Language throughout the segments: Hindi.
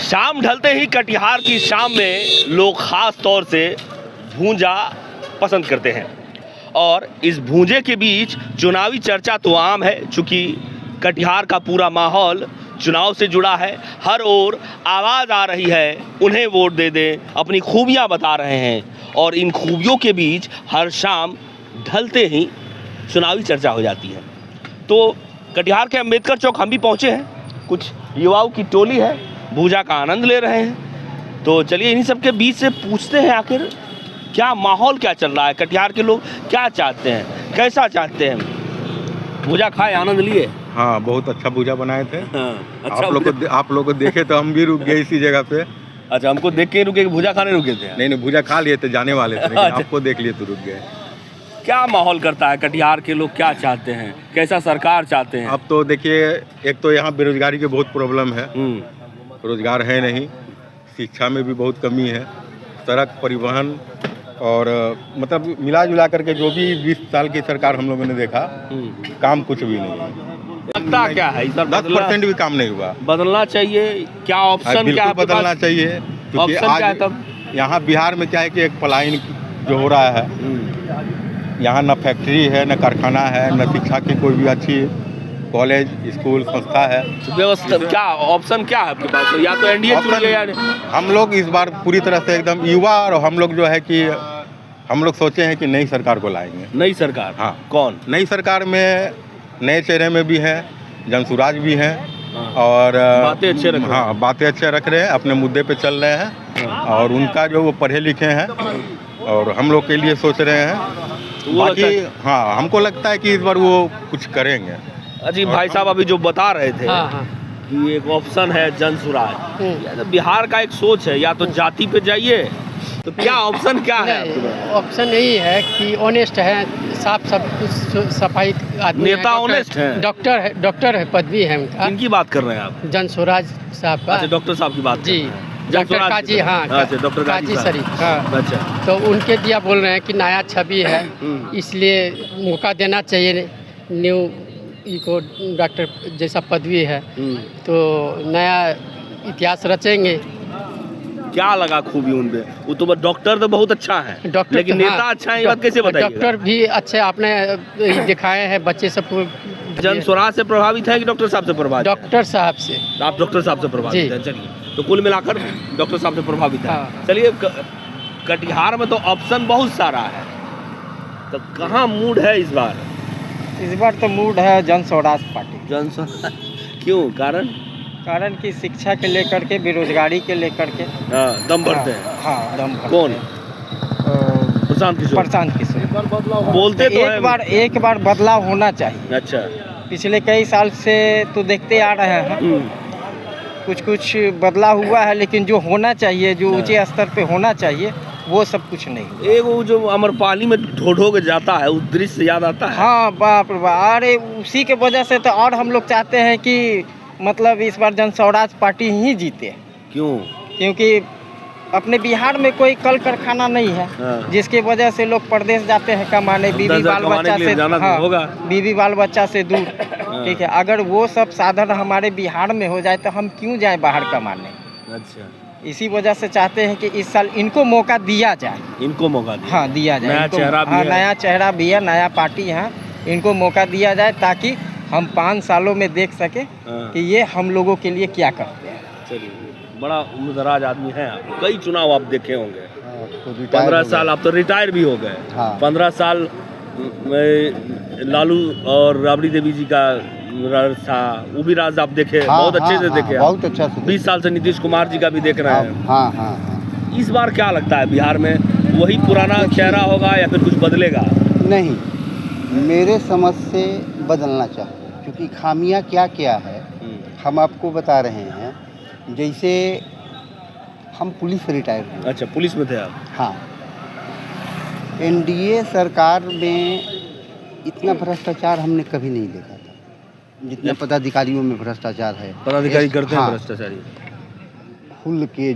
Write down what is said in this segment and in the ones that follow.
शाम ढलते ही कटिहार की शाम में लोग ख़ास तौर से भूंजा पसंद करते हैं और इस भूंजे के बीच चुनावी चर्चा तो आम है, चूँकि कटिहार का पूरा माहौल चुनाव से जुड़ा है। हर ओर आवाज़ आ रही है, उन्हें वोट दे दें, अपनी खूबियाँ बता रहे हैं और इन खूबियों के बीच हर शाम ढलते ही चुनावी चर्चा हो जाती है। तो कटिहार के अम्बेडकर चौक हम भी पहुँचे हैं, कुछ युवाओं की टोली है, भूजा का आनंद ले रहे हैं। तो चलिए इन्हीं सब के बीच से पूछते हैं आखिर क्या माहौल क्या चल रहा है, कटिहार के लोग क्या चाहते हैं, कैसा चाहते हैं। भूजा खाए, आनंद लिए? हाँ, बहुत अच्छा भूजा बनाए थे। हाँ, अच्छा आप लोग को देखे तो हम भी रुक गए इसी जगह पे। अच्छा, हमको देख के रुके, भूजा खाने रुके थे? नहीं, भूजा खा लिए थे, जाने वाले थे, लेकिन अच्छा। आपको देख लिए तो रुक गए। क्या माहौल करता है, कटिहार के लोग क्या चाहते हैं, कैसा सरकार चाहते हैं? अब तो देखिए, एक तो यहाँ बेरोजगारी की बहुत प्रॉब्लम है, रोजगार है नहीं, शिक्षा में भी बहुत कमी है, सड़क परिवहन और मतलब मिला जुला करके जो भी 20 साल की सरकार हम लोगों ने देखा, काम कुछ भी नहीं है। लगता क्या है, 10% भी काम नहीं हुआ। बदलना चाहिए क्या? ऑप्शन क्या है? बदलना चाहिए, क्योंकि ऑप्शन क्या है तब? यहाँ बिहार में क्या है कि एक पलायन जो हो रहा है, यहाँ न फैक्ट्री है, न कारखाना है, न शिक्षा की कोई भी अच्छी कॉलेज स्कूल संस्था है। व्यवस्था क्या, ऑप्शन क्या है आपके पास? तो या तो एनडीए चुनिए या हम लोग इस बार पूरी तरह से एकदम युवा और हम लोग जो है कि हम लोग सोचे हैं कि नई सरकार को लाएंगे। नई सरकार? हाँ। कौन? नई सरकार में नए चेहरे में भी हैं, जनसुराज भी हैं और बातें अच्छे रख रहे हैं। हाँ, बातें अच्छे रख रहे हैं, अपने मुद्दे पे चल रहे हैं और उनका जो वो पढ़े लिखे हैं और हम लोग के लिए सोच रहे हैं। बाकी हाँ, हमको लगता है कि इस बार वो कुछ करेंगे। अजी भाई साहब अभी जो बता रहे थे कि एक ऑप्शन है जनसुराज, या तो बिहार का एक सोच है, या तो जाति पे जाइए, तो क्या ऑप्शन क्या है? ऑप्शन यही है कि ऑनेस्ट है, साफ सब कुछ सफाई आदमी नेता ऑनेस्ट है, डॉक्टर है, पदवी है उनका। किनकी बात कर रहे हैं आप? जनसुराज साहब का। अच्छा, डॉक्टर साहब की बात जी, डॉक्टर काजी। हाँ, अच्छा, डॉक्टर काजी शरीफ। हाँ, अच्छा, तो उनके दिया बोल रहे हैं कि नया छवि है, इसलिए मौका देना चाहिए न्यू को, डॉक्टर जैसा पदवी है तो नया इतिहास रचेंगे। क्या लगा खूबी उनपे? वो तो डॉक्टर तो बहुत अच्छा है, लेकिन नेता अच्छा है, ये बात कैसे बताइए? डॉक्टर भी अच्छे आपने दिखाए हैं, बच्चे सब जनसुराज से प्रभावित है कि डॉक्टर साहब से प्रभावित? डॉक्टर साहब से। आप डॉक्टर साहब से प्रभावित हैं? चलिए, तो कुल मिलाकर डॉक्टर साहब से प्रभावित है। हाँ। चलिए, कटिहार में तो ऑप्शन बहुत सारा है, तो कहाँ मूड है इस बार? इस बार तो मूड है जनस्वराज पार्टी। जनसुराज क्यों? कारण की शिक्षा के लेकर के, बेरोजगारी के लेकर के दम भरते हैं। हाँ, दम भरते। कौन? प्रशांत किशोर बोलते तो एक बार बदलाव होना चाहिए। अच्छा, पिछले कई साल से तो देखते आ रहे हैं, कुछ बदलाव हुआ है, लेकिन जो होना चाहिए, जो ऊंचे स्तर पे होना चाहिए, वो सब कुछ नहीं। एक वो जो अमरपाली में ढो के जाता है, उस दृश्य याद आता है? हाँ, बाप रे बाप, अरे उसी के वजह से तो और हम लोग चाहते हैं कि मतलब इस बार जनस्वराज पार्टी ही जीते। क्यों? क्योंकि अपने बिहार में कोई कल कारखाना नहीं है, जिसके वजह से लोग प्रदेश जाते हैं कमाने, बीवी बाल बच्चा से। हाँ, बीवी बाल बच्चा से दूर। ठीक है, अगर वो सब साधन हमारे बिहार में हो जाए तो हम क्यों जाएं बाहर कमाने? अच्छा, इसी वजह से चाहते हैं कि इस साल इनको मौका दिया जाए। इनको मौका दिया? हाँ, दिया जाए। नया चेहरा भी है। नया चेहरा भी है, नया पार्टी है, इनको मौका दिया जाए ताकि हम 5 सालों में देख सके कि ये हम लोगों के लिए क्या करते हैं। चलिए, बड़ा उम्रदराज आदमी है आप, कई चुनाव आप देखे होंगे। 15 साल आप तो रिटायर भी हो गए। 15 साल में लालू और राबड़ी देवी जी का था, वो भी राज आप देखे? बहुत अच्छे से देखे? बहुत अच्छा से। 20 साल से नीतीश कुमार जी का भी देख रहे हैं। हाँ। इस बार क्या लगता है, बिहार में वही पुराना चेहरा होगा या फिर कुछ बदलेगा? नहीं, मेरे समझ से बदलना चाहिए, क्योंकि खामियां क्या क्या है हम आपको बता रहे हैं। जैसे हम पुलिस से रिटायर हुए। अच्छा, पुलिस में थे आप? हाँ। एनडीए सरकार में इतना भ्रष्टाचार हमने कभी नहीं देखा था जितना पदाधिकारियों में भ्रष्टाचार है। पदाधिकारी करते हैं भ्रष्टाचारी? खुल के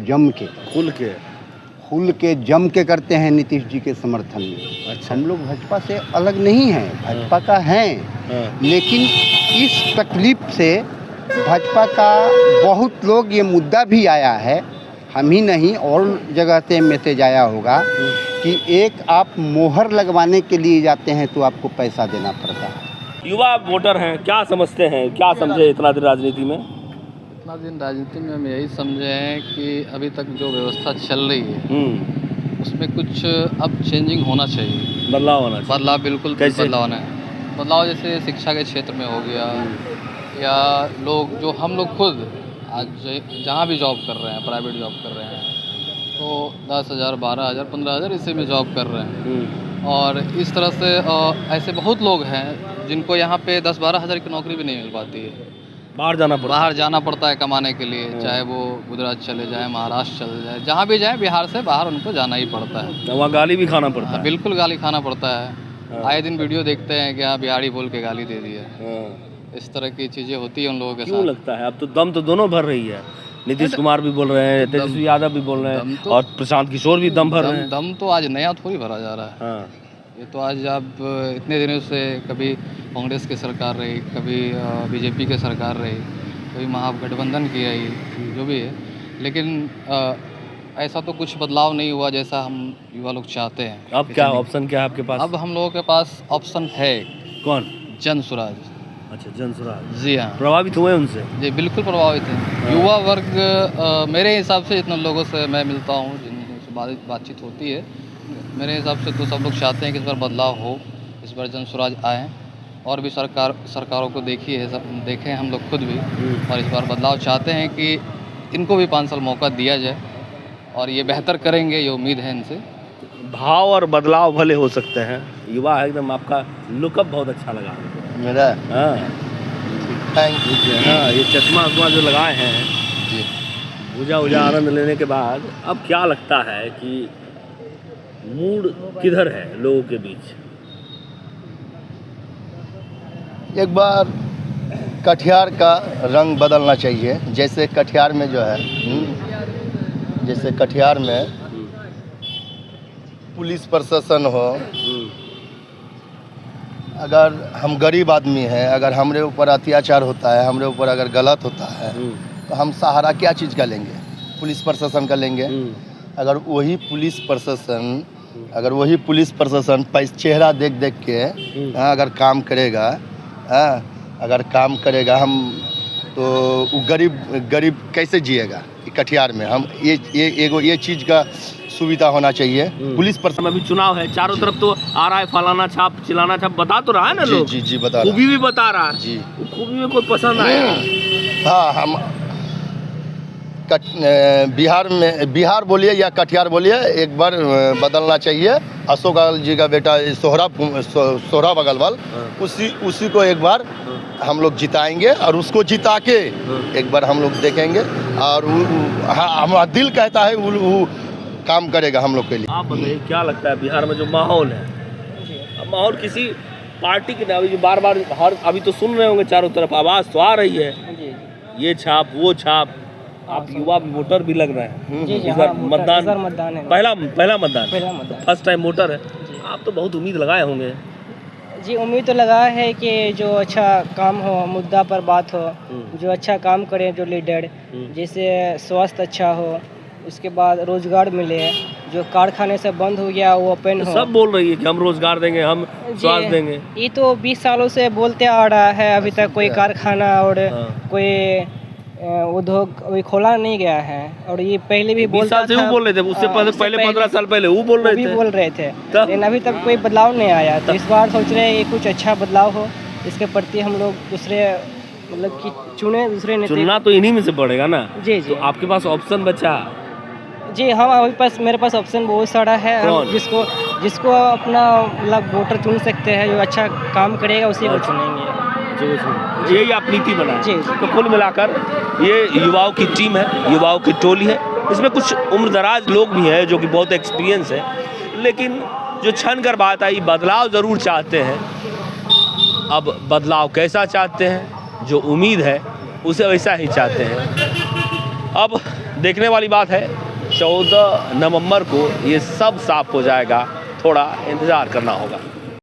जम के करते हैं नीतीश जी के समर्थन में। अच्छा। हम लोग भाजपा से अलग नहीं हैं, भाजपा का हैं, लेकिन इस तकलीफ से भाजपा का बहुत लोग ये मुद्दा भी आया है, हम ही नहीं और जगह से मैसेज आया होगा कि एक आप मोहर लगवाने के लिए जाते हैं तो आपको पैसा देना पड़ता है। युवा वोटर हैं, क्या समझते हैं, क्या समझे इतना दिन राजनीति में? इतना दिन राजनीति में हम यही समझे हैं कि अभी तक जो व्यवस्था चल रही है उसमें कुछ अब चेंजिंग होना चाहिए, बदलाव होना चाहिए। बदलाव बिल्कुल कैसे? बदलाव होना है। बदलाव जैसे शिक्षा के क्षेत्र में हो गया, या लोग जो हम लोग खुद आज जहाँ भी जॉब कर रहे हैं, प्राइवेट जॉब कर रहे हैं, तो 10,000, 12,000, 15,000 इसी में जॉब कर रहे हैं। और इस तरह से ऐसे बहुत लोग हैं जिनको यहाँ पे 10-12 हज़ार की नौकरी भी नहीं मिल पाती है, बाहर जाना पड़ता है कमाने के लिए, चाहे वो गुजरात चले जाए, महाराष्ट्र चले जाए, जहाँ भी जाए बिहार से बाहर उनको जाना ही पड़ता है। वहाँ गाली भी खाना पड़ता है। बिल्कुल गाली खाना पड़ता है। आए दिन वीडियो देखते हैं कि हाँ बिहारी बोल के गाली दे दी है। इस तरह की चीज़ें होती है उन लोगों के साथ। क्यों लगता है? अब तो दम तो दोनों भर रही है, नीतीश कुमार भी बोल रहे हैं, तेजस्वी यादव भी बोल रहे हैं, और प्रशांत किशोर भी दम भर रहे हैं। दम तो आज नया थोड़ी भरा जा रहा है। ये तो आज अब इतने दिनों से कभी कांग्रेस की सरकार रही, कभी बीजेपी की सरकार रही, कभी महागठबंधन की रही, जो भी है, लेकिन ऐसा तो कुछ बदलाव नहीं हुआ जैसा हम युवा लोग चाहते हैं। अब क्या ऑप्शन क्या है आपके पास? अब हम लोगों के पास ऑप्शन है। कौन? जन स्वराज। अच्छा, जन स्वराज। जी हाँ, प्रभावित हुए उनसे? जी बिल्कुल प्रभावित हैं। युवा वर्ग मेरे हिसाब से जितने लोगों से मैं मिलता हूँ, जिनसे बातचीत होती है, मेरे हिसाब से तो सब लोग चाहते हैं कि इस बार बदलाव हो, इस बार जन स्वराज आए, और भी सरकारों को देखें हम लोग खुद भी, और इस बार बदलाव चाहते हैं कि इनको भी 5 साल मौका दिया जाए और ये बेहतर करेंगे, ये उम्मीद है इनसे। भाव और बदलाव भले हो सकते हैं। युवा एकदम आपका लुकअप बहुत अच्छा लगा मेरा। हाँ, थैंक यू। हाँ, ये चश्मा जो लगाए हैं जी, पूजा आनंद लेने के बाद अब क्या लगता है कि मूड किधर है लोगों के बीच? एक बार कटिहार का रंग बदलना चाहिए। जैसे कटिहार में जो है, जैसे कटिहार में पुलिस प्रशासन हो, अगर हम गरीब आदमी हैं, अगर हमारे ऊपर अत्याचार होता है, हमारे ऊपर अगर गलत होता है, तो हम सहारा क्या चीज़ का लेंगे? पुलिस प्रशासन का लेंगे। अगर वही पुलिस प्रशासन चेहरा देख देख के अगर काम करेगा, अगर काम करेगा, हम तो वो गरीब कैसे जिएगा? कटिहार में हम ये चीज़ का सुविधा होना चाहिए। पुलिस प्रशासन अभी चुनाव है, चारों तरफ तो आ रहा है, फलाना छाप चिलाना छाप बता तो रहा है ना लोग। जी बता रहा। खूबी भी बता रहा है। जी, खूबी में कोई पसंद आया? हाँ, हम बिहार बोलिए या कटिहार बोलिए, एक बार बदलना चाहिए। अशोक जी का बेटा सोहरा बगलवाल, उसी को एक बार हम लोग जिताएंगे, और उसको जिता के एक बार हम लोग देखेंगे, और हमारा दिल कहता है वो काम करेगा हम लोग के लिए। आप बताइए क्या लगता है बिहार में जो माहौल है? अब माहौल किसी पार्टी के नाम बार अभी तो सुन रहे होंगे चारों तरफ आवाज़ तो आ रही है, ये छाप वो छाप। आप युवा वोटर भी लग रहे हैं। इस बार मतदान है, पहला मतदान, फर्स्ट टाइम वोटर है। आप तो बहुत उम्मीद लगाए होंगे। जी, उम्मीद तो लगा है कि जो अच्छा काम हो, मुद्दा पर बात हो, जो अच्छा काम करे, जो लीडर, जैसे स्वास्थ्य अच्छा हो, उसके बाद रोजगार मिले, जो कारखाने से बंद हो गया वो ओपन हो। सब बोल रही है कि हम रोजगार देंगे, हम स्वास्थ्य देंगे। ये तो 20 सालों से बोलते आ रहा है, अभी तक कोई कारखाना और कोई उद्योग अभी खोला नहीं गया है। और ये पहले भी बोलता था, वो बोल रहे थे, उससे पहले 15 साल पहले वो बोल रहे थे, लेकिन अभी तक कोई बदलाव नहीं आया। तो इस बार सोच रहे हैं ये कुछ अच्छा बदलाव हो, इसके प्रति हम लोग दूसरे मतलब कि दूसरे नेता चुनना तो इन्हीं में से पड़ेगा ना। जी। तो आपके पास ऑप्शन बचा? जी हाँ, अभी मेरे पास ऑप्शन बहुत सारा है। हम जिसको अपना मतलब वोटर चुन सकते हैं, जो अच्छा काम करेगा उसी को चुनेंगे। यही आप नीति बनाए। जी। तो कुल मिलाकर ये युवाओं की टीम है, युवाओं की टोली है। इसमें कुछ उम्रदराज लोग भी हैं जो कि बहुत एक्सपीरियंस है, लेकिन जो छन कर बात आई, बदलाव ज़रूर चाहते हैं। अब बदलाव कैसा चाहते हैं, जो उम्मीद है उसे वैसा ही चाहते हैं। अब देखने वाली बात है, 14 नवंबर को ये सब साफ हो जाएगा, थोड़ा इंतज़ार करना होगा।